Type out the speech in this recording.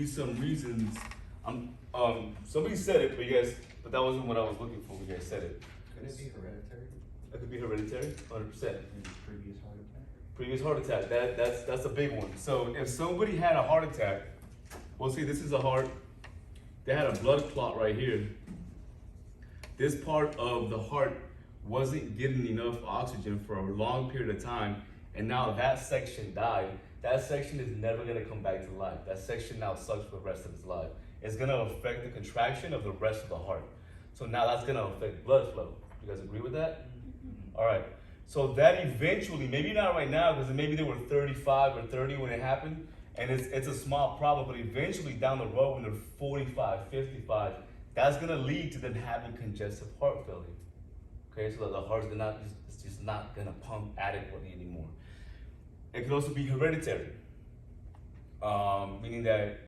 read some reasons. Somebody said it, but that wasn't what I was looking for. You guys said it. Could it be hereditary? It could be hereditary, 100%. Previous heart attack? Previous heart attack, that's a big one. So if somebody had a heart attack, well, see, this is a heart. They had a blood clot right here. This part of the heart wasn't getting enough oxygen for a long period of time, and now that section died. That section is never gonna come back to life. That section now sucks for the rest of its life. It's gonna affect the contraction of the rest of the heart. So now that's gonna affect blood flow. You guys agree with that? All right. So that eventually, maybe not right now, because maybe they were 35 or 30 when it happened, and it's a small problem, but eventually down the road when they're 45, 55, that's gonna lead to them having congestive heart failure. Okay, so the heart's it's just not gonna pump adequately anymore. It could also be hereditary, meaning that